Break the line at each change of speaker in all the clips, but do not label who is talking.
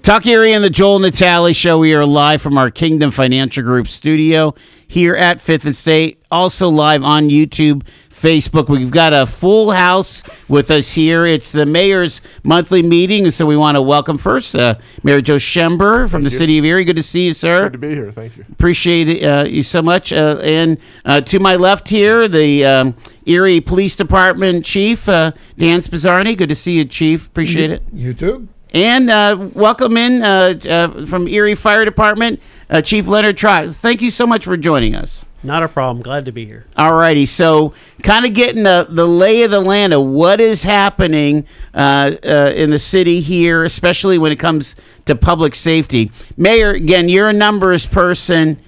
Tuck Erie and the Joel Natale Show. We are live from our Kingdom Financial Group studio here at 5th and State. Also live on YouTube, Facebook. We've got a full house with us here. It's the mayor's monthly meeting, so we want to welcome first Mayor Joe Schember from the city of Erie. Good to see you, sir.
Good to be here. Thank you. Appreciate
you so much. And to my left here, the Erie Police Department Chief, Dan Spizarny. Good to see you, Chief. Appreciate it.
You too.
And welcome in from Erie Fire Department, Chief Leonard Trott. Thank you so much for joining us.
Not a problem. Glad to be here.
All righty. So kind of getting the lay of the land of what is happening in the city here, especially when it comes to public safety. Mayor, again, you're a numbers person.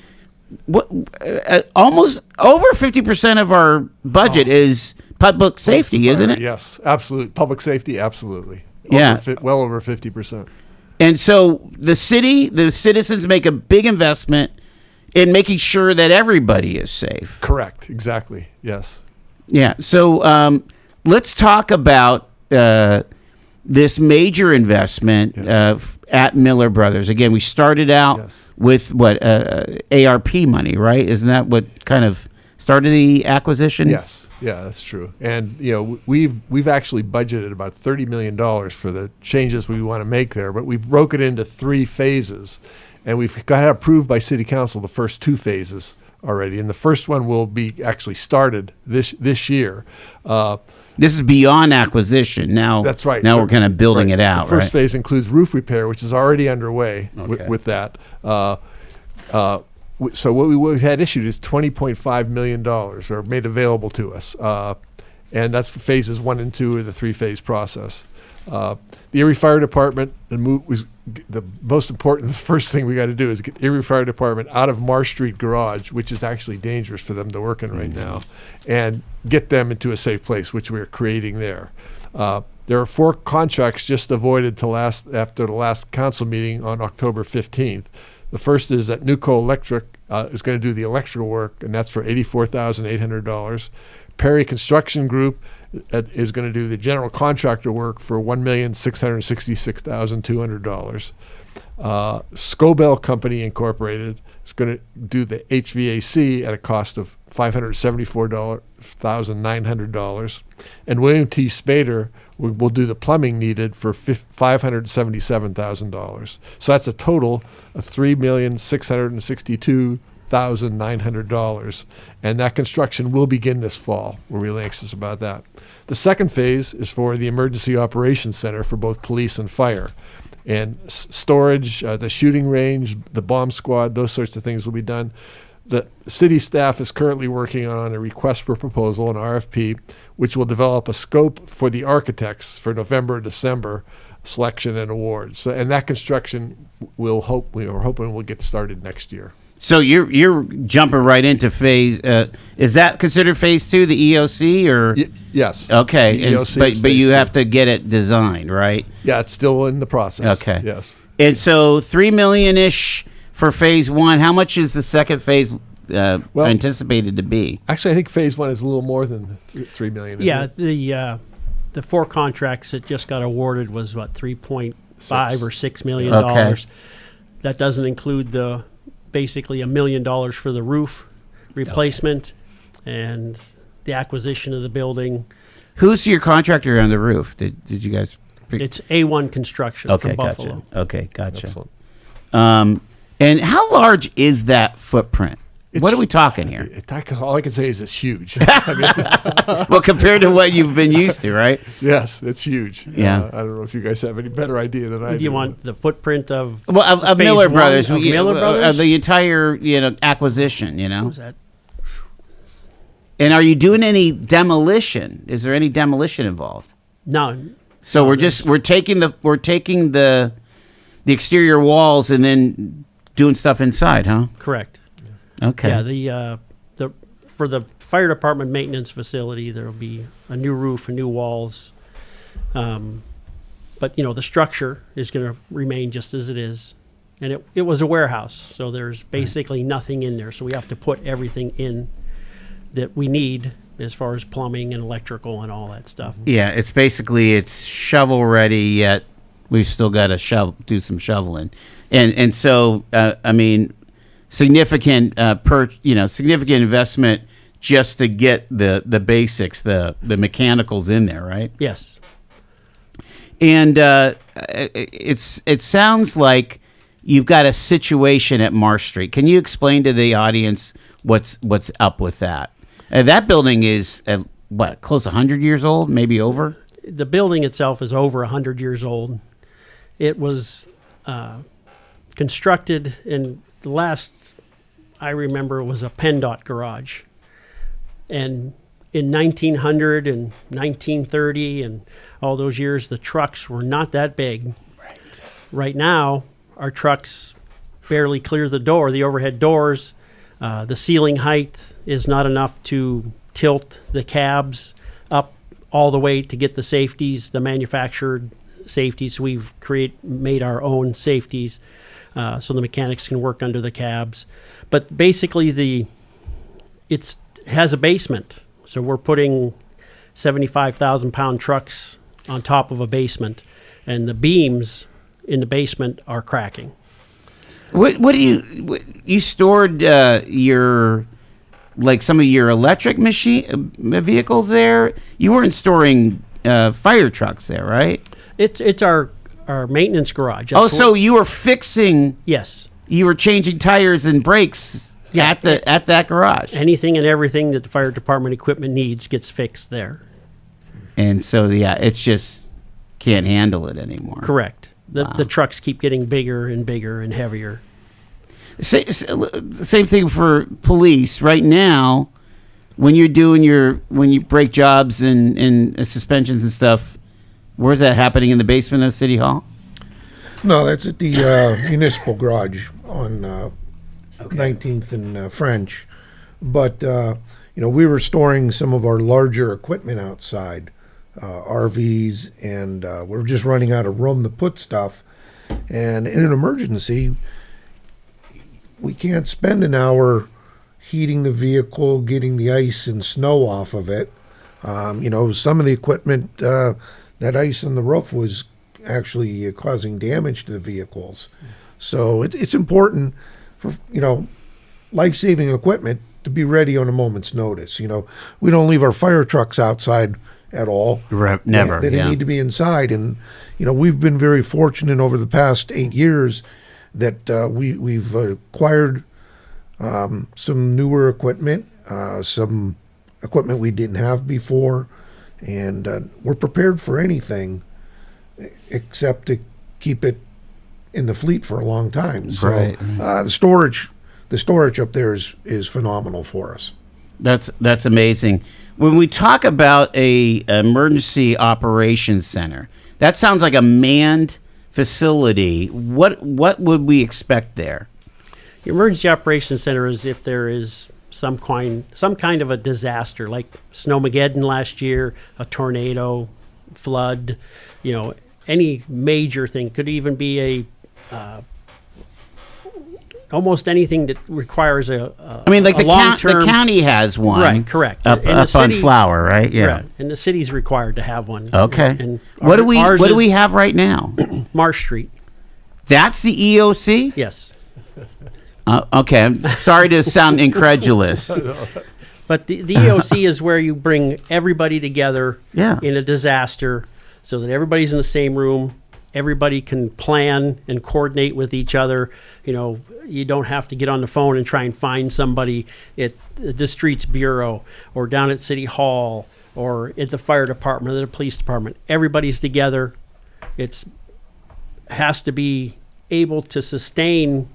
Almost over 50% of our budget is public safety, isn't it?
Yes, absolutely. Public safety, absolutely. Well over 50%.
And so the citizens make a big investment in making sure that everybody is safe.
Correct. Exactly. Yes.
Yeah. So let's talk about this major investment at Miller Brothers. Again, we started out with ARP money, right? Isn't that what kind of started the acquisition?
Yes. Yeah, that's true. And we've actually budgeted about $30 million for the changes we want to make there, but we broke it into 3 phases, and we've got approved by City Council the first 2 phases already, and the first one will be actually started this year.
This is beyond acquisition. Now
that's right.
Now we're kind of building it out.
The first phase includes roof repair, which is already underway with that. So what we've had issued is $20.5 million, or made available to us, and that's for phases 1 and 2 of the 3-phase process. The Erie Fire Department, was the most important. The first thing we got to do is get Erie Fire Department out of Marsh Street Garage, which is actually dangerous for them to work in right now, and get them into a safe place, which we are creating there. There are 4 contracts just avoided after the last council meeting on October 15th. The first is that Nuco Electric is going to do the electrical work, and that's for $84,800. Perry Construction Group is going to do the general contractor work for $1,666,200. Scobell Company Incorporated is going to do the HVAC at a cost of $574,900. And William T. Spader will do the plumbing needed for $577,000. So that's a total of $3,662,900. And that construction will begin this fall. We're really anxious about that. The second phase is for the Emergency Operations Center for both police and fire. And storage, the shooting range, the bomb squad, those sorts of things will be done. The city staff is currently working on a request for proposal, an RFP, which will develop a scope for the architects for November, December selection and awards. So, and that construction we're hoping will get started next year.
So you're jumping right into phase. Is that considered phase 2, the EOC, or?
Yes.
Okay, but you have to get it designed, right?
Yeah, it's still in the process.
Okay.
Yes.
And so $3 million-ish for phase 1. How much is the second phase anticipated to be?
Actually, I think phase 1 is a little more than $3 million.
Yeah, the 4 contracts that just got awarded was what, 3.5 or $6 million. That doesn't include the basically $1 million for the roof replacement and the acquisition of the building.
Who's your contractor on the roof? Did you guys?
It's A1 Construction from Buffalo.
Okay, gotcha. Excellent. And how large is that footprint? What are we talking here?
All I can say is it's huge.
Well, compared to what you've been used to, right?
Yes, it's huge.
Yeah.
I don't know if you guys have any better idea than I do.
Do you want the footprint of
Miller Brothers?
Miller Brothers?
The entire acquisition,
What was that?
And are you doing any demolition? Is there any demolition involved?
No.
So we're taking the exterior walls and then doing stuff inside, huh?
Correct.
Okay.
Yeah, for the fire department maintenance facility, there will be a new roof and new walls. But the structure is going to remain just as it is. And it was a warehouse, so there's basically nothing in there. So we have to put everything in that we need as far as plumbing and electrical and all that stuff.
Yeah, it's shovel ready, yet we've still got to do some shoveling, and so I mean, significant significant investment just to get the basics, the mechanicals in there, right?
Yes.
And it sounds like you've got a situation at Marsh Street. Can you explain to the audience what's up with that? That building is close to 100 years old, maybe over?
The building itself is over 100 years old. It was constructed in the last, I remember, it was a PennDOT garage. And in 1900 and 1930 and all those years, the trucks were not that big. Right now, our trucks barely clear the door, the overhead doors. The ceiling height is not enough to tilt the cabs up all the way to get the safeties, the manufactured safeties. We've made our own safeties so the mechanics can work under the cabs. But basically, it has a basement. So we're putting 75,000-pound trucks on top of a basement, and the beams in the basement are cracking.
What do you stored your, like, some of your electric vehicles there? You weren't storing fire trucks there, right?
It's our maintenance garage.
So you were fixing?
Yes. You
were changing tires and brakes at that garage.
Anything and everything that the fire department equipment needs gets fixed there.
And so it's just can't handle it anymore.
Correct. The trucks keep getting bigger and bigger and heavier.
Same thing for police. Right now, when you're doing when you break jobs and suspensions and stuff, where's that happening? In the basement of City Hall?
No, that's at the municipal garage on 19th and French. But we were storing some of our larger equipment outside. RVs, and we're just running out of room to put stuff. And in an emergency, we can't spend an hour heating the vehicle, getting the ice and snow off of it. Some of the equipment, that ice on the roof was actually causing damage to the vehicles. So it's important for, life-saving equipment to be ready on a moment's notice. We don't leave our fire trucks outside at all.
Never.
They need to be inside. And, we've been very fortunate over the past 8 years that we've acquired some newer equipment, some equipment we didn't have before, and we're prepared for anything except to keep it in the fleet for a long time. So
right.
The storage up there is phenomenal for us.
That's amazing. When we talk about a emergency operations center, that sounds like a manned facility. What would we expect there?
The emergency operations center is if there is some kind of a disaster, like Snowmageddon last year, a tornado, flood, any major thing. Could even be almost anything that requires the
county has one.
Right, correct.
Up on Flower, right? Yeah.
Right. And the city's required to have one.
Okay.
And
what do we have right now?
Marsh Street.
That's the EOC?
Yes.
Okay. I'm sorry to sound incredulous.
But the EOC is where you bring everybody together in a disaster so that everybody's in the same room. Everybody can plan and coordinate with each other. You don't have to get on the phone and try and find somebody at the Streets Bureau or down at City Hall or at the fire department or the police department. Everybody's together. It has to be able to sustain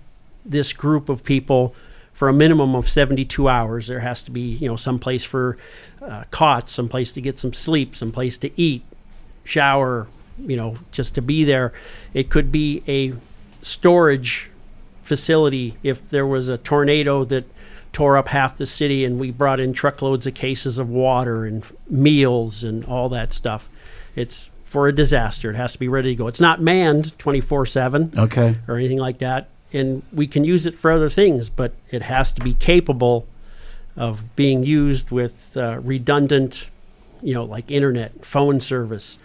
this group of people for a minimum of 72 hours. There has to be, some place for cots, some place to get some sleep, some place to eat, shower, just to be there. It could be a storage facility if there was a tornado that tore up half the city and we brought in truckloads of cases of water and meals and all that stuff. It's for a disaster. It has to be ready to go. It's not manned 24/7 or anything like that. And we can use it for other things, but it has to be capable of being used with redundant, like internet, phone service,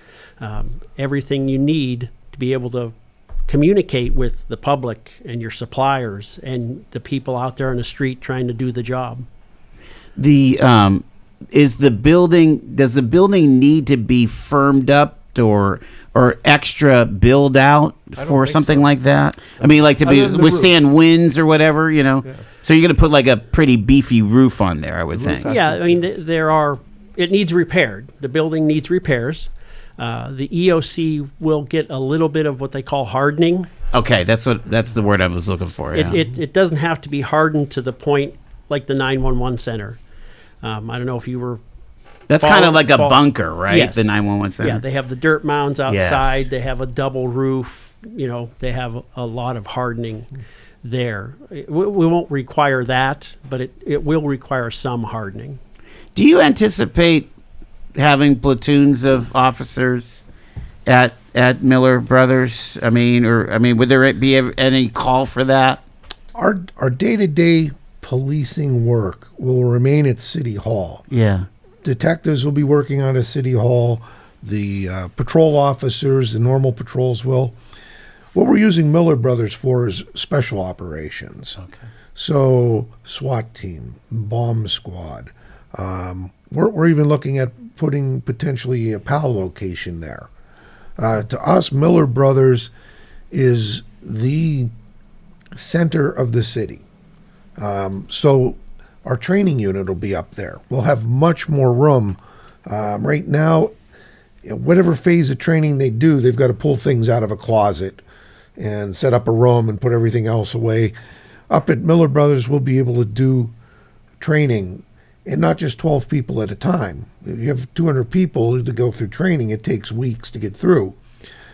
everything you need to be able to communicate with the public and your suppliers and the people out there on the street trying to do the job.
Does the building need to be firmed up or extra build out for something like that? I mean, like to withstand winds or whatever, Yeah. So you're going to put like a pretty beefy roof on there, I would think.
Yeah, I mean, it needs repaired. The building needs repairs. The EOC will get a little bit of what they call hardening.
Okay, that's the word I was looking for. Yeah.
It doesn't have to be hardened to the point like the 911 center. I don't know if you were.
That's kind of like a bunker, right?
Yes.
The 911 center.
Yeah, they have the dirt mounds outside.
Yes.
They have a double roof. They have a lot of hardening there. We won't require that, but it will require some hardening.
Do you anticipate having platoons of officers at Miller Brothers? I mean, would there be any call for that?
Our day-to-day policing work will remain at City Hall.
Yeah.
Detectives will be working out of City Hall. The patrol officers, the normal patrols will. What we're using Miller Brothers for is special operations.
Okay.
So SWAT team, bomb squad. We're even looking at putting potentially a PAL location there. To us, Miller Brothers is the center of the city. So our training unit will be up there. We'll have much more room. Right now, whatever phase of training they do, they've got to pull things out of a closet and set up a room and put everything else away. Up at Miller Brothers, we'll be able to do training, and not just 12 people at a time. If you have 200 people to go through training, it takes weeks to get through.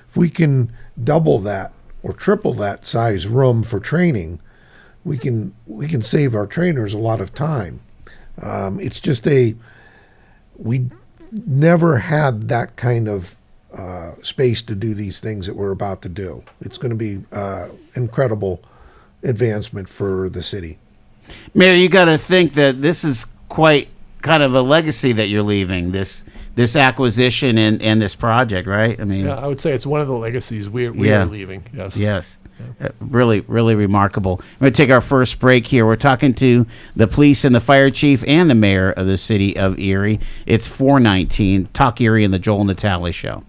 If we can double that or triple that size room for training, we can save our trainers a lot of time. It's just we never had that kind of space to do these things that we're about to do. It's going to be incredible advancement for the city.
Mayor, you got to think that this is quite kind of a legacy that you're leaving, this acquisition and this project, right? I mean,
yeah, I would say it's one of the legacies we
Yeah.
are leaving. Yes.
Yes. Really, really remarkable. I'm going to take our first break here. We're talking to the police and the fire chief and the mayor of the city of Erie. It's 419. Talk Erie and the Joel Natale Show.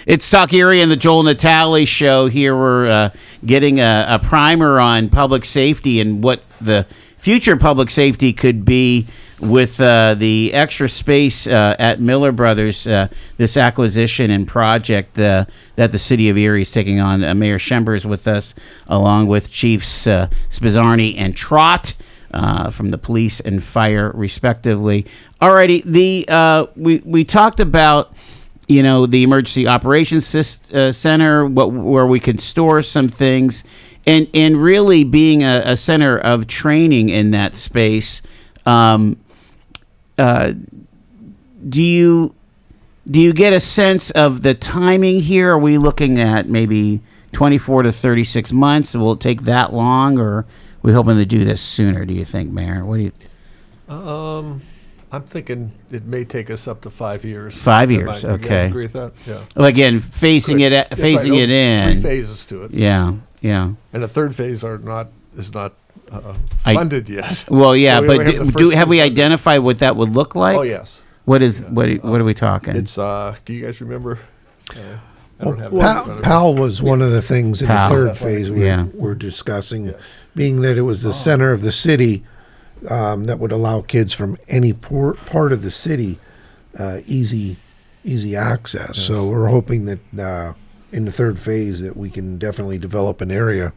It's Talk Erie and the Joel Natale Show. Here we're getting a primer on public safety and what the future public safety could be with the extra space at Miller Brothers, this acquisition and project that the city of Erie is taking on. Mayor Schember is with us, along with Chiefs Spizarny and Trott from the police and fire, respectively. Alrighty, we talked about the emergency operations center, where we can store some things, and really being a center of training in that space. Do you get a sense of the timing here? Are we looking at maybe 24 to 36 months? Will it take that long, or are we hoping to do this sooner, do you think, Mayor? What do you...
I'm thinking it may take us up to 5 years.
5 years, okay.
Agree with that? Yeah.
Well, again, phasing it in.
3 phases to it.
Yeah.
And the third phase is not funded yet.
Well, yeah,
So
but have we
funded.
identified what that would look like?
Oh, yes.
What are we talking?
It's, do you guys remember? I don't have
PAL was one of the things in
PAL.
the third phase we
Yeah.
were discussing,
Yes.
being that it was the center of the city that would allow kids from any part of the city easy access.
Yes.
So we're hoping that in the third phase that we can definitely develop an area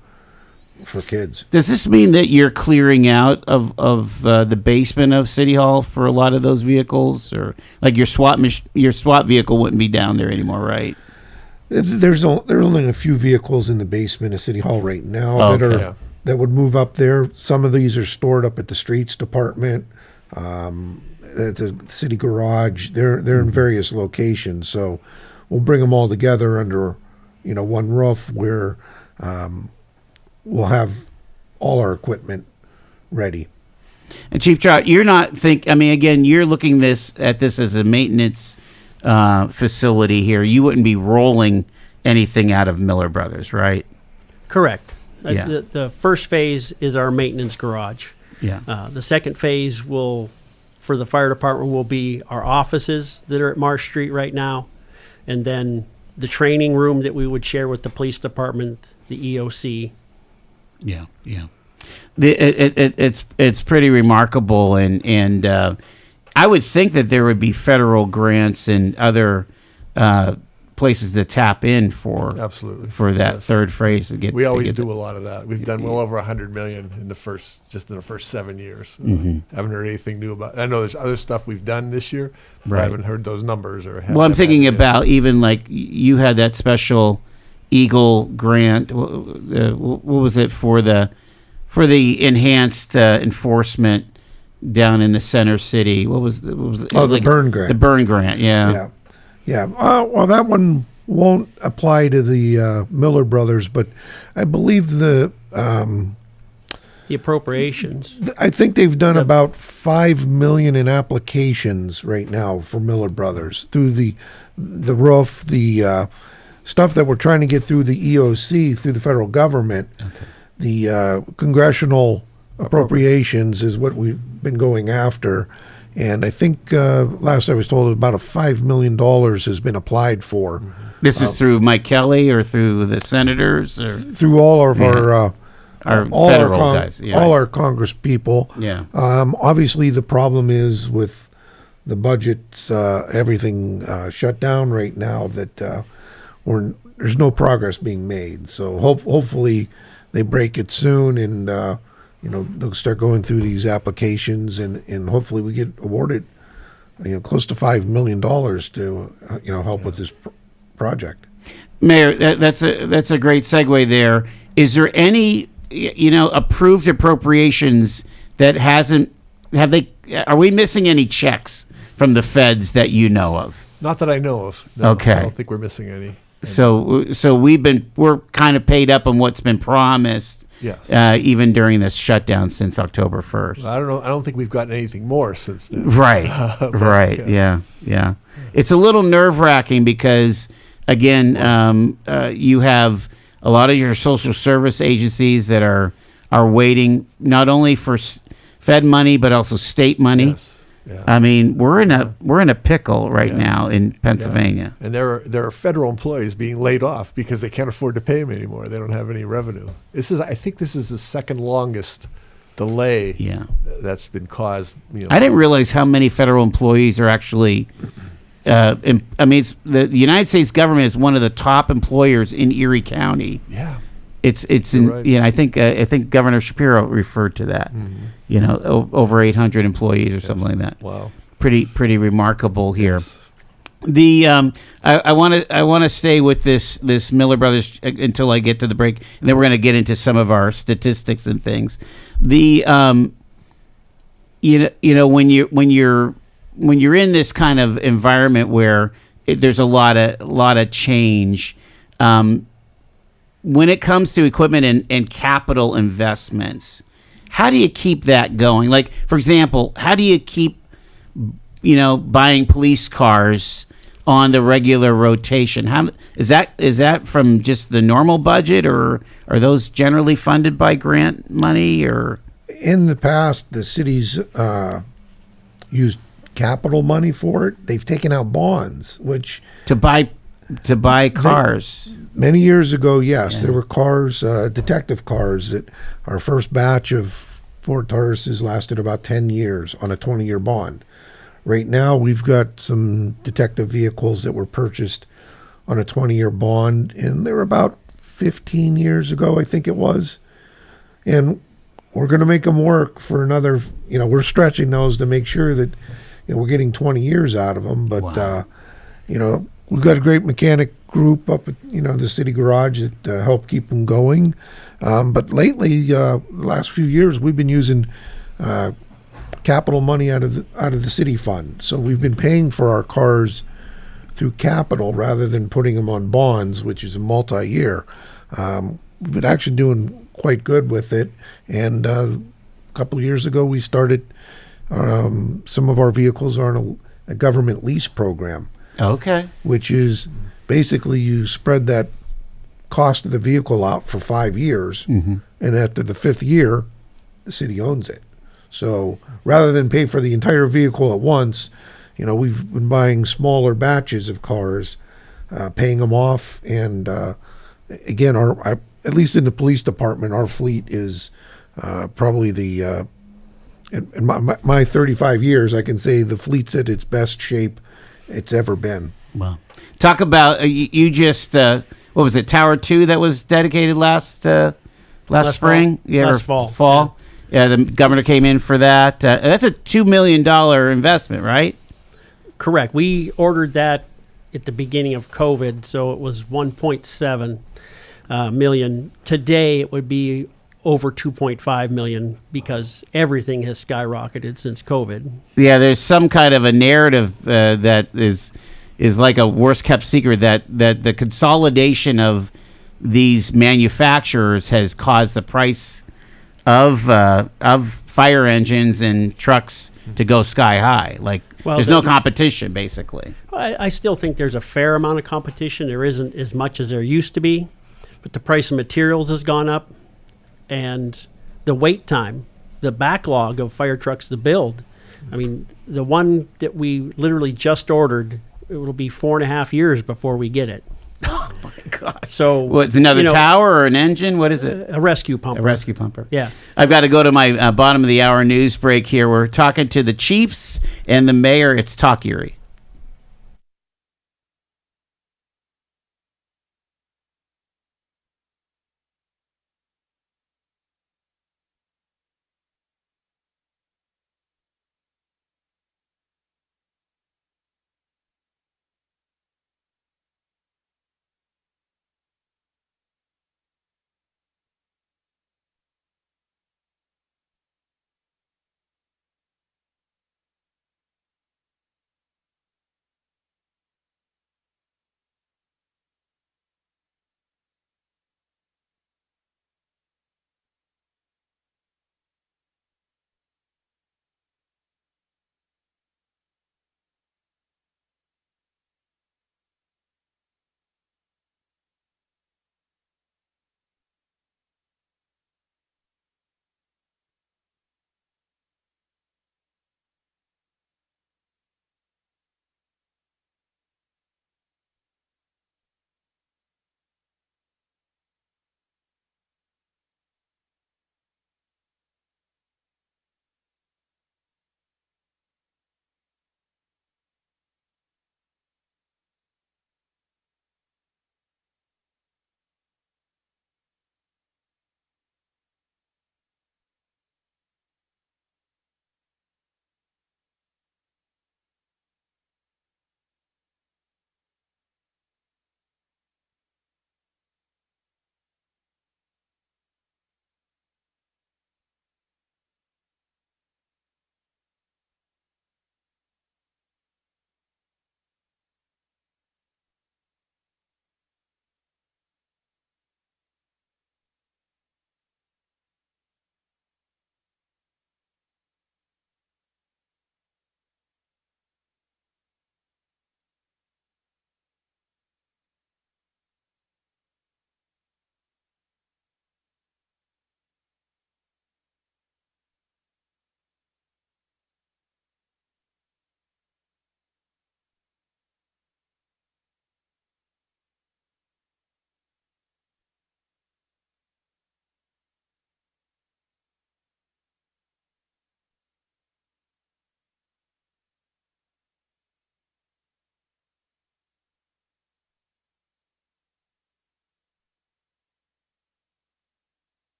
for kids.
Does this mean that you're clearing out of the basement of City Hall for a lot of those vehicles, or like your SWAT vehicle wouldn't be down there anymore, right?
There's only a few vehicles in the basement of City Hall right now
Okay.
that would move up there. Some of these are stored up at the streets department, at the city garage. They're in various locations, so we'll bring them all together under one roof where we'll have all our equipment ready.
And Chief Trott, you're looking at this as a maintenance facility here. You wouldn't be rolling anything out of Miller Brothers, right?
Correct.
Yeah.
The first phase is our maintenance garage.
Yeah.
The second phase for the fire department, will be our offices that are at Marsh Street right now, and then the training room that we would share with the police department, the EOC.
Yeah. It's pretty remarkable, and I would think that there would be federal grants and other places to tap in for.
Absolutely.
For that
Yes.
third phase to get.
We always
to get
do a lot of that. We've done well over $100 million in the first 7 years. Haven't heard anything new about it. I know there's other stuff we've done this year, but
Right.
I haven't heard those numbers or.
Well, I'm thinking about even like you had that special Eagle grant. What was it for the enhanced enforcement down in the center city? What was it?
Oh, the burn grant.
The burn grant. Yeah.
Well, that one won't apply to the Miller Brothers, but I believe
The appropriations.
I think they've done about 5 million in applications right now for Miller Brothers through the roof, the stuff that we're trying to get through the EOC, through the federal government.
Okay.
The congressional appropriations is what we've been going after. And I think last I was told about $5 million has been applied for.
This is through Mike Kelly or through the senators or
Through all of our
federal guys. Yeah.
all our Congress people.
Yeah.
Obviously, the problem is with the budgets, everything shut down right now. That there's no progress being made. So hopefully they break it soon, and they'll start going through these applications, and hopefully we get awarded close to $5 million to help with this project.
Mayor, that's a great segue there. Is there any approved appropriations that are we missing any checks from the feds that you know of?
Not that I know of. No,
Okay.
I don't think we're missing any.
So we're kind of paid up on what's been promised.
Yes.
Even during this shutdown since October 1st.
I don't know. I don't think we've gotten anything more since then.
Right. Right.
yes.
Yeah. It's a little nerve-wracking because, again, you have a lot of your social service agencies that are waiting not only for Fed money but also state money.
Yes. Yeah.
I mean, we're in a pickle right now in Pennsylvania.
And there are federal employees being laid off because they can't afford to pay them anymore. They don't have any revenue. I think this is the second longest delay
Yeah.
that's been caused.
I didn't realize how many federal employees are actually. I mean, the United States government is one of the top employers in Erie County.
Yeah.
It's
You're
in
right.
I think Governor Shapiro referred to that. Over 800 employees or something like that.
Wow.
Pretty remarkable here.
Yes.
The I want to stay with this Miller Brothers until I get to the break, and then we're going to get into some of our statistics and things. The when you're in this kind of environment where there's a lot of change, when it comes to equipment and capital investments, how do you keep that going? Like, for example, how do you keep buying police cars on the regular rotation? How is that from just the normal budget, or are those generally funded by grant money? Or
In the past, the cities used capital money for it. They've taken out bonds, which
to buy cars?
many years ago, yes, there were cars, detective cars, that our first batch of Ford Tauruses lasted about 10 years on a 20-year bond. Right now, we've got some detective vehicles that were purchased on a 20-year bond, and they were about 15 years ago, I think it was. And we're going to make them work for another, we're stretching those to make sure that we're getting 20 years out of them. But,
Wow.
We've got a great mechanic group up at, the city garage that help keep them going. But lately, the last few years, we've been using capital money out of the city fund. So we've been paying for our cars through capital rather than putting them on bonds, which is a multi-year. We've been actually doing quite good with it. And a couple of years ago, we started some of our vehicles are on a government lease program,
Okay.
which is basically you spread that cost of the vehicle out for 5 years, and after the 5th year, the city owns it. So rather than pay for the entire vehicle at once, we've been buying smaller batches of cars, paying them off, and again, our at least in the police department, our fleet is probably the in my 35 years, I can say the fleet's at its best shape it's ever been.
Well, talk about you just what was it, Tower 2 that was dedicated last spring?
Fall.
Yeah,
Last
or
fall.
Yeah, the governor came in for that. That's a $2 million investment, right?
Correct. We ordered that at the beginning of COVID, so it was 1.7 million. Today, it would be over 2.5 million because everything has skyrocketed since COVID.
Yeah, there's some kind of a narrative that is like a worst kept secret that the consolidation of these manufacturers has caused the price of fire engines and trucks to go sky high. Like,
Well,
there's no competition, basically.
I still think there's a fair amount of competition. There isn't as much as there used to be, but the price of materials has gone up, and the wait time, the backlog of fire trucks to build. I mean, the one that we literally just ordered, it will be 4.5 years before we get it.
Oh my gosh!
So
What's another tower or an engine? What is it?
A rescue pumper.
A rescue pumper.
Yeah.
I've got to go to my bottom of the hour news break here. We're talking to the chiefs and the mayor. It's Talk Erie.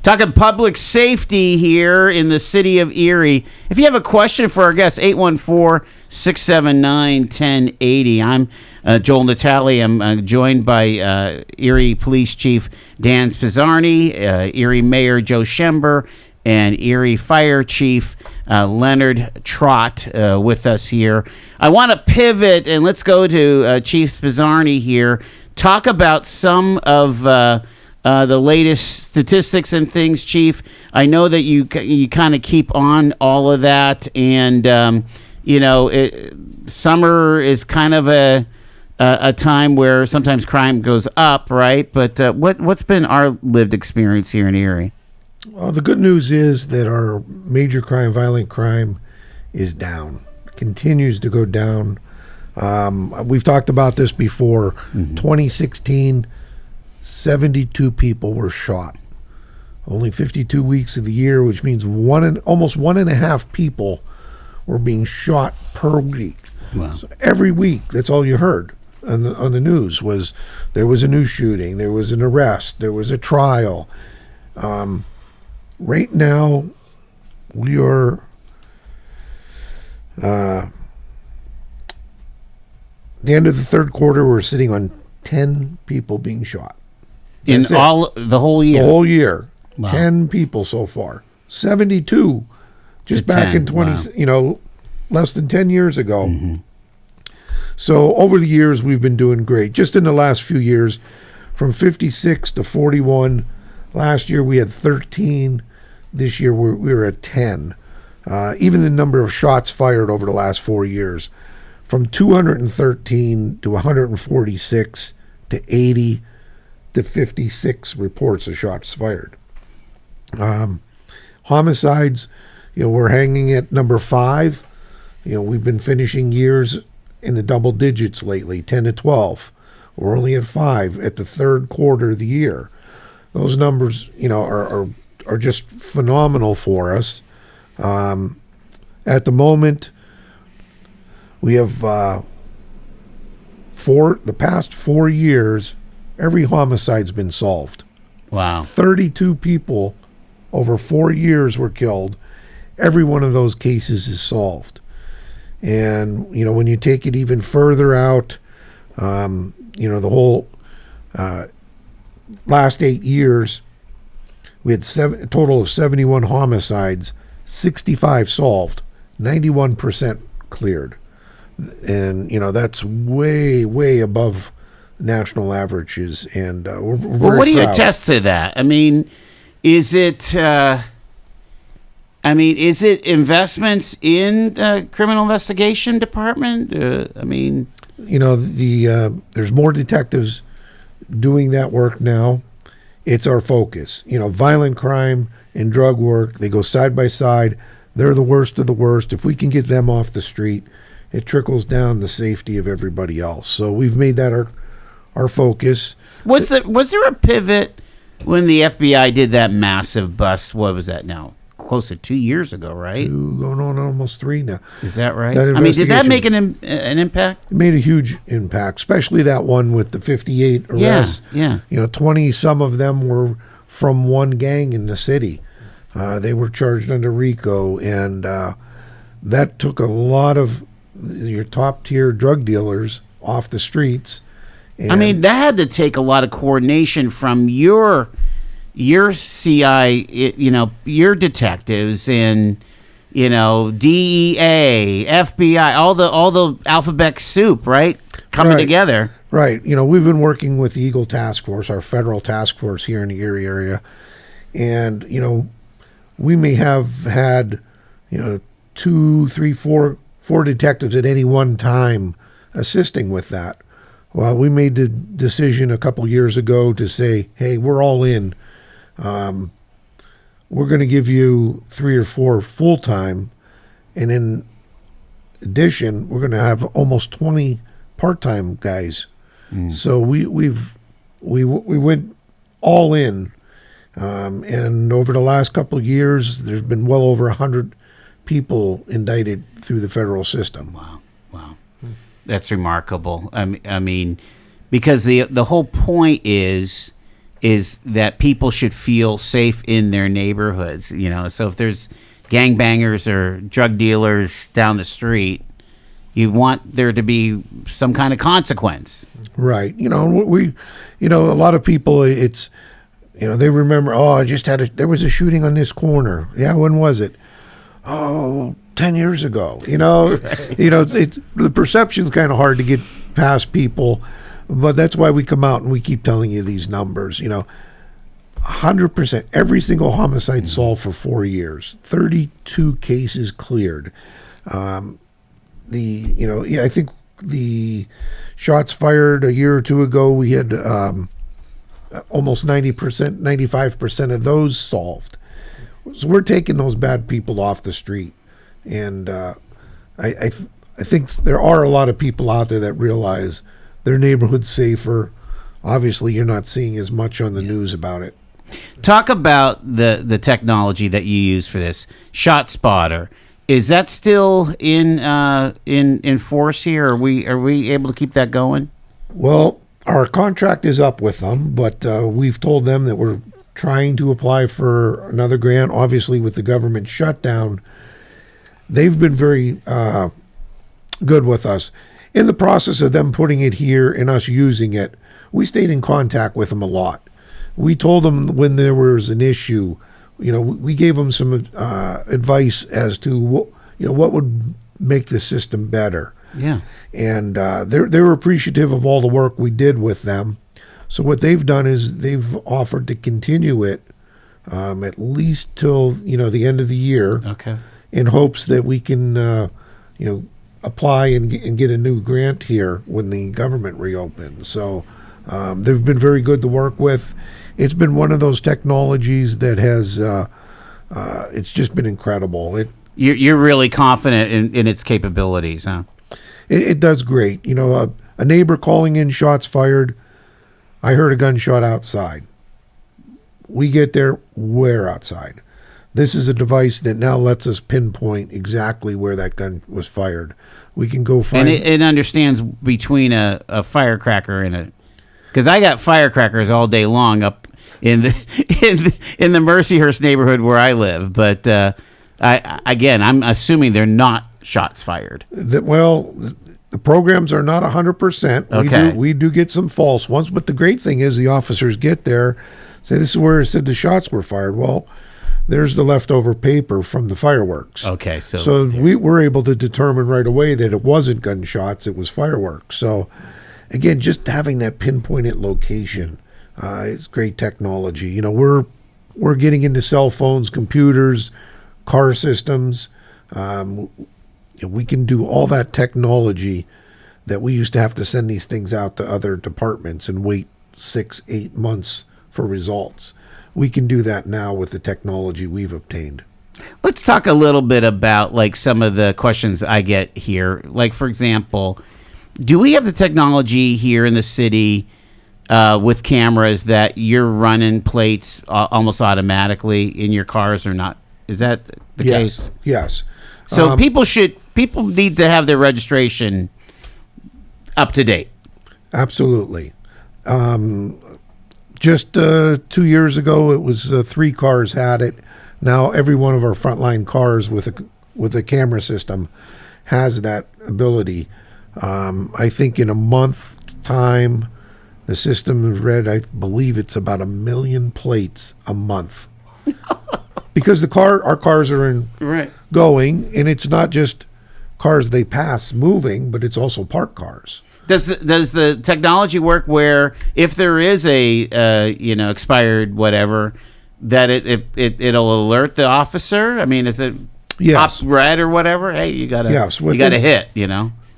Talking public safety here in the city of Erie. If you have a question for our guests, 814-679-1080. I'm Joel Natale. I'm joined by Erie Police Chief Dan Spizarny, Erie Mayor Joe Schember, and Erie Fire Chief Leonard Trott with us here. I want to pivot, and let's go to Chief Spizarny here. Talk about some of the latest statistics and things, Chief. I know that you kind of keep on all of that, and summer is kind of a time where sometimes crime goes up, right? But what's been our lived experience here in Erie?
Well, the good news is that our major crime, violent crime, is down. Continues to go down. We've talked about this before. 2016. 72 people were shot. Only 52 weeks of the year, which means almost 1.5 people were being shot per week.
Wow.
So every week, that's all you heard on the news was there was a new shooting, there was an arrest, there was a trial. Right now, we are the end of the third quarter, we're sitting on 10 people being shot.
The whole year?
The whole year.
Wow.
10 people so far. 72 just
To
back
10.
in 20,
Wow.
Less than 10 years ago. So over the years, we've been doing great. Just in the last few years, from 56 to 41. Last year, we had 13. This year, we were at 10. Even the number of shots fired over the last 4 years, from 213 to 146 to 80 to 56 reports of shots fired. Homicides, we're hanging at number 5. We've been finishing years in the double digits lately, 10 to 12. We're only at 5 at the third quarter of the year. Those numbers, are just phenomenal for us. At the moment, we have the past 4 years, every homicide's been solved.
Wow.
32 people over 4 years were killed. Every one of those cases is solved. And, when you take it even further out, the whole last 8 years, we had a total of 71 homicides, 65 solved, 91% cleared. And, that's way, way above national averages. And we're very
Well, what do you
proud.
attest to that? I mean, is it investments in the criminal investigation department?
There's more detectives doing that work now. It's our focus. Violent crime and drug work, they go side by side. They're the worst of the worst. If we can get them off the street, it trickles down the safety of everybody else. So we've made that our focus.
Was there a pivot when the FBI did that massive bust? What was that now? Close to 2 years ago, right?
Going on almost 3 now.
Is that right?
That
Did that
investigation-
make an impact?
It made a huge impact, especially that one with the 58 arrests.
Yeah.
20 some of them were from one gang in the city. They were charged under RICO, and that took a lot of your top tier drug dealers off the streets. And
that had to take a lot of coordination from your CI, your detectives and DEA, FBI, all the alphabet soup, right? Coming
Right.
together.
Right. We've been working with the Eagle Task Force, our federal task force here in the Erie area. And, we may have had, 2, 3, 4 detectives at any one time assisting with that. Well, we made the decision a couple years ago to say, hey, we're all in. We're going to give you 3 or 4 full-time. And in addition, we're going to have almost 20 part-time guys. So we went all in, and over the last couple of years, there's been well over 100 people indicted through the federal system.
Wow. That's remarkable. I mean, because the whole point is is that people should feel safe in their neighborhoods. You know, so if there's gangbangers or drug dealers down the street, you want there to be some kind of consequence.
Right. You know, a lot of people, it's, they remember, there was a shooting on this corner. Yeah, when was it? Oh, 10 years ago. It's the perception's kind of hard to get past people, but that's why we come out and we keep telling you these numbers. 100%, every single homicide solved for 4 years, 32 cases cleared. I think the shots fired a year or two ago, we had almost 90%, 95% of those solved. So we're taking those bad people off the street. And I think there are a lot of people out there that realize their neighborhood's safer. Obviously, you're not seeing as much on the news about it.
Talk about the technology that you use for this Shot Spotter. Is that still in force here? Are we able to keep that going?
Well, our contract is up with them, but we've told them that we're trying to apply for another grant. Obviously, with the government shutdown, they've been very good with us. In the process of them putting it here and us using it, we stayed in contact with them a lot. We told them when there was an issue, we gave them some advice as to what would make the system better.
Yeah.
And they were appreciative of all the work we did with them. So what they've done is they've offered to continue it at least till the end of the year.
Okay.
In hopes that we can apply and get a new grant here when the government reopens. So they've been very good to work with. It's been one of those technologies that has it's just been incredible.
You're really confident in its capabilities, huh?
It does great. A neighbor calling in shots fired. I heard a gunshot outside. We get there, we're outside. This is a device that now lets us pinpoint exactly where that gun was fired. We can go find...
And it understands between a firecracker and a... Because I got firecrackers all day long up in the in the Mercyhurst neighborhood where I live. But I'm assuming they're not shots fired.
The programs are not 100%.
Okay.
We do get some false ones, but the great thing is the officers get there, say, this is where it said the shots were fired. Well, there's the leftover paper from the fireworks.
Okay,
so we were able to determine right away that it wasn't gunshots, it was fireworks. So, again, just having that pinpointed location is great technology. We're getting into cell phones, computers, car systems. We can do all that technology that we used to have to send these things out to other departments and wait 6-8 months for results. We can do that now with the technology we've obtained.
Let's talk a little bit about some of the questions I get here. Like, for example, do we have the technology here in the city with cameras that you're running plates almost automatically in your cars or not? Is that the case?
Yes.
So people need to have their registration up to date.
Absolutely. Just 2 years ago, it was 3 cars had it. Now every one of our frontline cars with a camera system has that ability. I think in a month time, the system is read. I believe it's about 1 million plates a month. Because our cars are going, and it's not just cars they pass moving, but it's also parked cars.
Does the technology work where if there is a expired whatever that it'll alert the officer? I mean, is it pops red or whatever? Hey, you got a hit.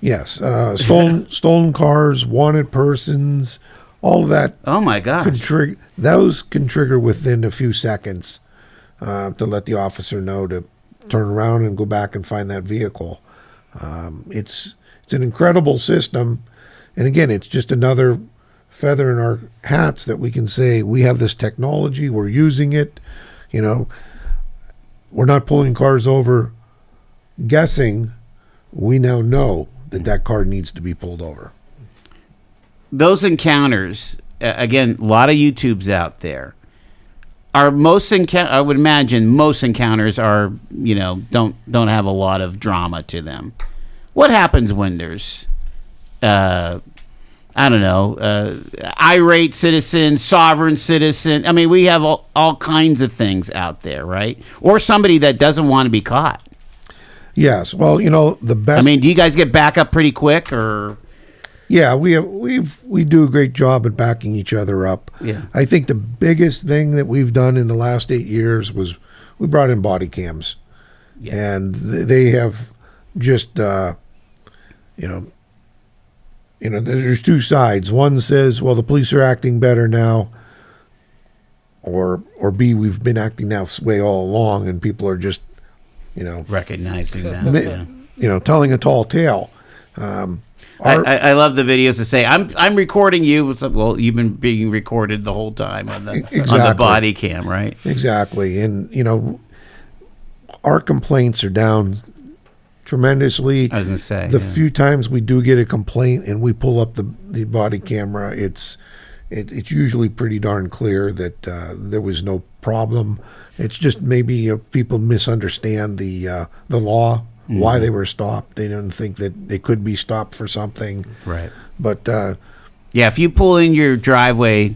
Yes, stolen cars, wanted persons, all of that.
Oh my gosh!
Those can trigger within a few seconds to let the officer know to turn around and go back and find that vehicle. It's an incredible system, and again, it's just another feather in our hats that we can say we have this technology, we're using it. We're not pulling cars over guessing. We now know that car needs to be pulled over.
Those encounters, again, a lot of YouTubes out there. Are I would imagine most encounters are, don't have a lot of drama to them. What happens when there's, I don't know, irate citizen, sovereign citizen? I mean, we have all kinds of things out there, right? Or somebody that doesn't want to be caught.
Yes. Well, the best.
I mean, do you guys get back up pretty quick, or?
Yeah, we do a great job at backing each other up.
Yeah.
I think the biggest thing that we've done in the last 8 years was we brought in body cams, and they have just there's two sides. One says, well, the police are acting better now, or B, we've been acting that way all along, and people are just
recognizing that.
telling a tall tale.
I love the videos that say I'm recording you. Well, you've been being recorded the whole time on the body cam, right?
Exactly, and our complaints are down tremendously.
I was going to say
the few times we do get a complaint and we pull up the body camera, it's usually pretty darn clear that there was no problem. It's just maybe people misunderstand the law. Why they were stopped. They didn't think that they could be stopped for something.
Right.
But
if you pull in your driveway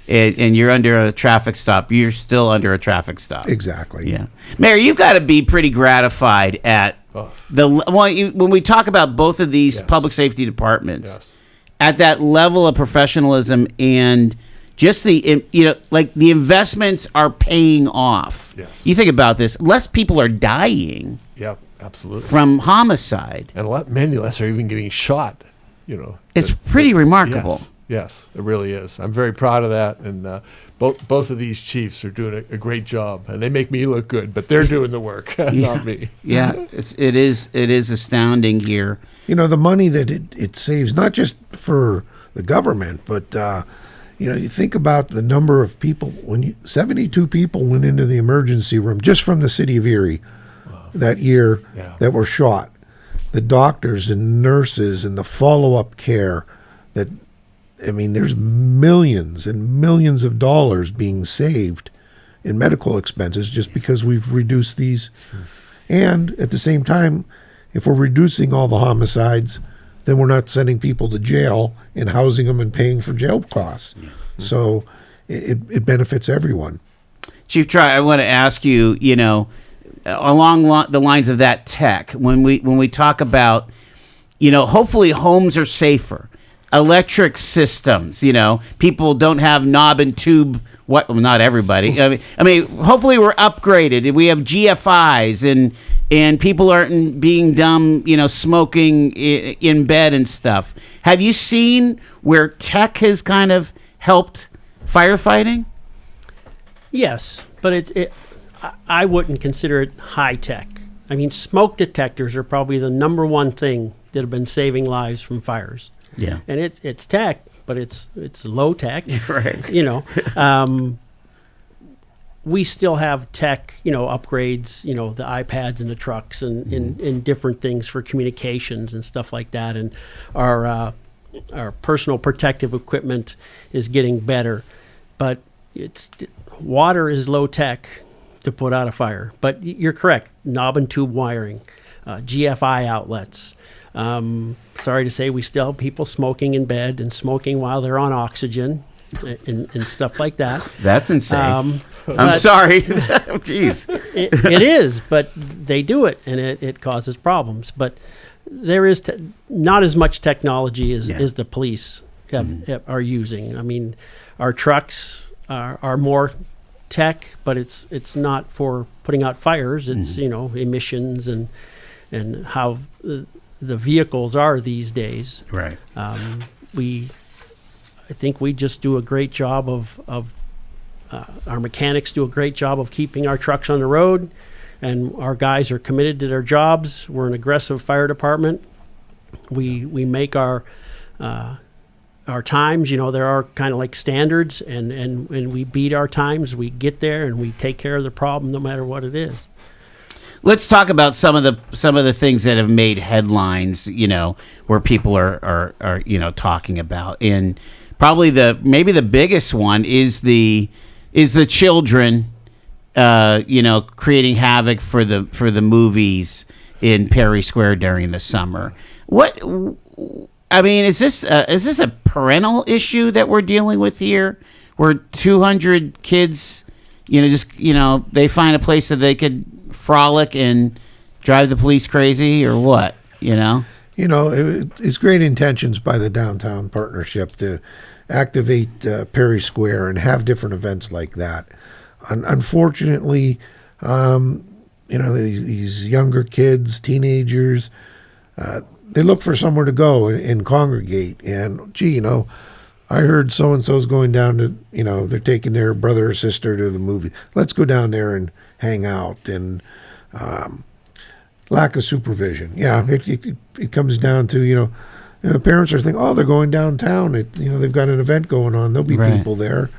and you're under a traffic stop, you're still under a traffic stop.
Exactly.
Yeah. Mayor, you've got to be pretty gratified at when we talk about both of these public safety departments, at that level of professionalism and just the investments are paying off.
Yes.
You think about this, less people are dying.
Yep. Absolutely.
From homicide.
And many less are even getting shot,
It's pretty remarkable.
Yes, it really is. I'm very proud of that. And both of these chiefs are doing a great job. And they make me look good, but they're doing the work, not me.
Yeah, it is astounding here.
The money that it saves, not just for the government, but, you think about the number of people. 72 people went into the emergency room just from the city of Erie that year that were shot. The doctors and nurses and the follow-up care there's millions and millions of dollars being saved in medical expenses just because we've reduced these. And at the same time, if we're reducing all the homicides, then we're not sending people to jail and housing them and paying for jail costs. So it benefits everyone.
Chief Trott, I want to ask you, along the lines of that tech, when we talk about, hopefully homes are safer, electric systems, people don't have knob and tube. Not everybody. I mean, hopefully we're upgraded. We have GFIs and people aren't being dumb, smoking in bed and stuff. Have you seen where tech has kind of helped firefighting?
Yes, but I wouldn't consider it high tech. I mean, smoke detectors are probably the number one thing that have been saving lives from fires.
Yeah,
and it's tech, but it's low tech.
Right.
We still have tech, upgrades, the iPads in the trucks and different things for communications and stuff like that. And our personal protective equipment is getting better, but water is low tech to put out a fire. But you're correct, knob and tube wiring, GFI outlets. Sorry to say, we still have people smoking in bed and smoking while they're on oxygen and stuff like that.
That's insane. I'm sorry. Jeez.
It is, but they do it, and it causes problems. But there is not as much technology as the police are using. I mean, our trucks are more tech, but it's not for putting out fires. It's emissions and how the vehicles are these days.
Right.
I think we just do a great job of our mechanics do a great job of keeping our trucks on the road, and our guys are committed to their jobs. We're an aggressive fire department. We make our times. There are kind of like standards, and we beat our times. We get there and we take care of the problem no matter what it is.
Let's talk about some of the things that have made headlines, where people are talking about. And probably maybe the biggest one is the children, creating havoc for the movies in Perry Square during the summer. Is this a parental issue that we're dealing with here, where 200 kids, they find a place that they could frolic and drive the police crazy, or what?
It's great intentions by the downtown partnership to activate Perry Square and have different events like that. Unfortunately, these younger kids, teenagers, they look for somewhere to go and congregate. And, I heard so-and-so's going down to, they're taking their brother or sister to the movie. Let's go down there and hang out. And lack of supervision. Yeah, it comes down to, parents are thinking, oh, they're going downtown. They've got an event going on. There'll be people there.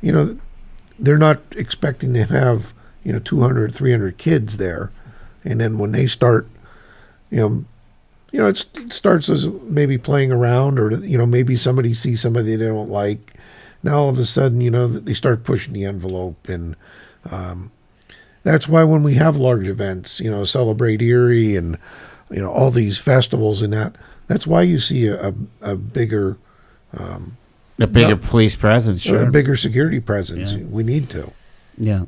They're not expecting to have, 200, 300 kids there. And then when they start, it starts as maybe playing around, or, maybe somebody sees somebody they don't like. Now all of a sudden, they start pushing the envelope. And that's why when we have large events, Celebrate Erie and, all these festivals and that's why you see a bigger...
police presence, sure.
A bigger security presence.
Yeah.
We need to.
Yeah.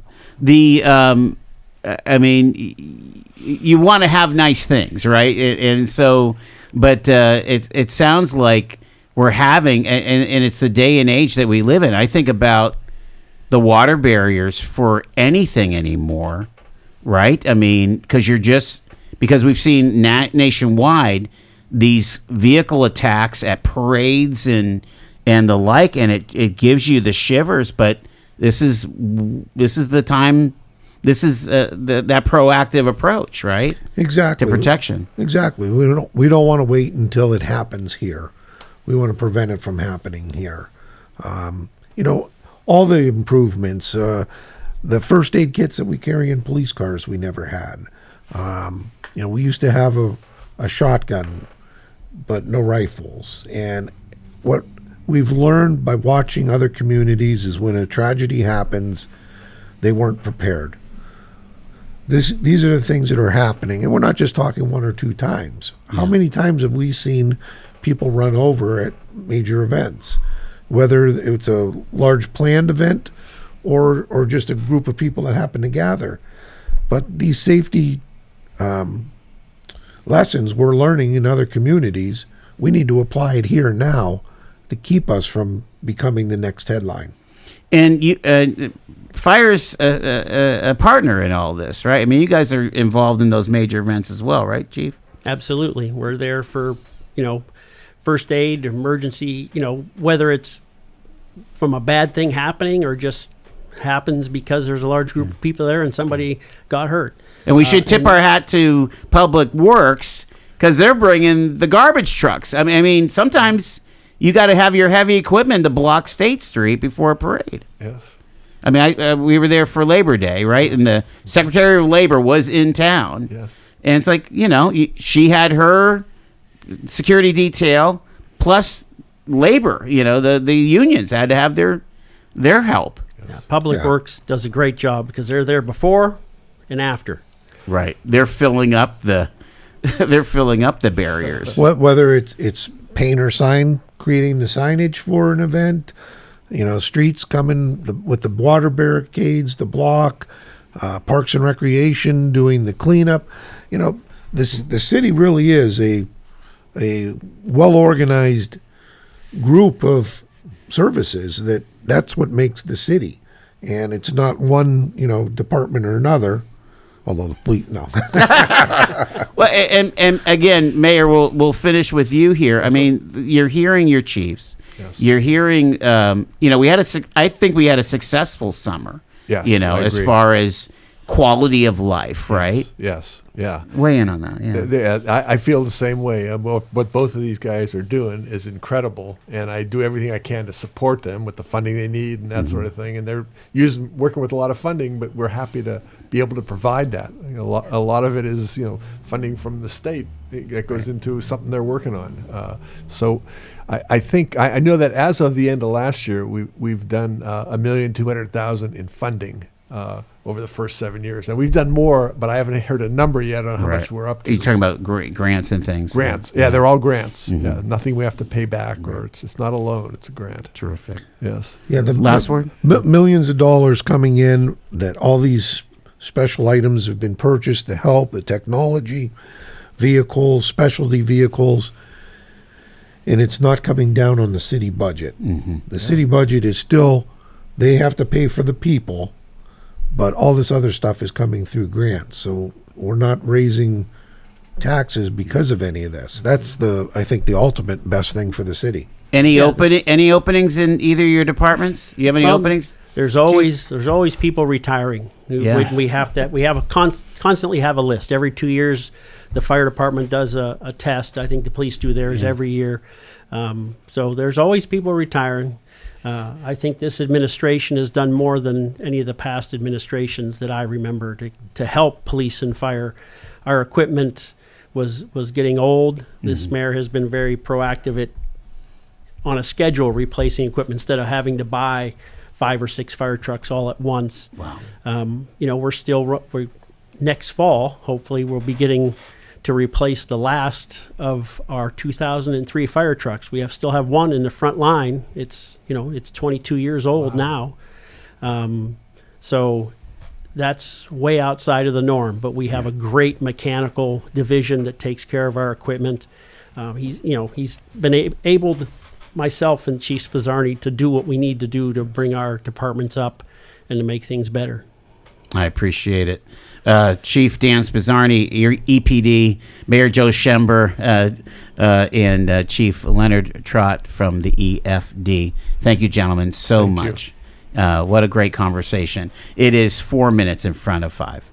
You want to have nice things, right? And so, but it sounds like we're having, and it's the day and age that we live in. I think about the water barriers for anything anymore, right? Because we've seen nationwide these vehicle attacks at parades and the like, and it gives you the shivers. But this is the time. This is that proactive approach, right?
Exactly.
To protection.
Exactly. We don't want to wait until it happens here. We want to prevent it from happening here. All the improvements, the first aid kits that we carry in police cars, we never had. We used to have a shotgun, but no rifles. And what we've learned by watching other communities is when a tragedy happens, they weren't prepared. These are the things that are happening, and we're not just talking one or two times. How many times have we seen people run over at major events, whether it's a large planned event or just a group of people that happen to gather? But these safety lessons we're learning in other communities, we need to apply it here now to keep us from becoming the next headline.
And fire's a partner in all this, right? You guys are involved in those major events as well, right, Chief?
Absolutely. We're there for, first aid, emergency, whether it's from a bad thing happening or just happens because there's a large group of people there and somebody got hurt.
And we should tip our hat to Public Works, because they're bringing the garbage trucks. Sometimes you got to have your heavy equipment to block State Street before a parade.
Yes.
We were there for Labor Day, right? And the Secretary of Labor was in town.
Yes.
And it's like, she had her security detail plus labor. The unions had to have their help.
Yeah, Public Works does a great job because they're there before and after.
Right. They're filling up the barriers.
Whether it's paint or sign, creating the signage for an event, streets coming with the water barricades, the block, Parks and Recreation doing the cleanup. The city really is a well-organized group of services that's what makes the city. And it's not one, department or another, although the police, no.
Well, and again, Mayor, we'll finish with you here. You're hearing your chiefs.
Yes.
You're hearing, I think we had a successful summer.
Yes,
as far as quality of life, right?
Yes. Yeah.
Weigh in on that. Yeah.
I feel the same way. What both of these guys are doing is incredible, and I do everything I can to support them with the funding they need and that sort of thing. And they're working with a lot of funding, but we're happy to be able to provide that. A lot of it is funding from the state that goes into something they're working on. So I think I know that as of the end of last year, we've done $1,200,000 in funding. Over the first 7 years. And we've done more, but I haven't heard a number yet on how much we're up to.
Are you talking about grants and things?
Grants. Yeah, they're all grants. Yeah, nothing we have to pay back, or it's not a loan, it's a grant.
Terrific.
Yes.
Yeah, the
Last word?
Millions of dollars coming in, that all these special items have been purchased to help, the technology, vehicles, specialty vehicles, and it's not coming down on the city budget. The city budget is still, they have to pay for the people, but all this other stuff is coming through grants. So we're not raising taxes because of any of this. That's I think the ultimate best thing for the city.
Any openings in either of your departments? You have any openings?
There's always people retiring.
Yeah.
We constantly have a list. Every 2 years, the fire department does a test. I think the police do theirs every year. So there's always people retiring. I think this administration has done more than any of the past administrations that I remember to help police and fire. Our equipment was getting old. This mayor has been very proactive on a schedule replacing equipment instead of having to buy 5 or 6 fire trucks all at once.
Wow.
We're next fall, hopefully we'll be getting to replace the last of our 2003 fire trucks. We still have one in the front line. It's 22 years old now. So that's way outside of the norm, but we have a great mechanical division that takes care of our equipment. He's been able to, myself and Chief Spizarny, to do what we need to do to bring our departments up and to make things better.
I appreciate it. Chief Dan Spizarny, your EPD, Mayor Joe Schember, and Chief Leonard Trott from the EFD. Thank you, gentlemen, so much. What a great conversation. It is 4 minutes in front of 5.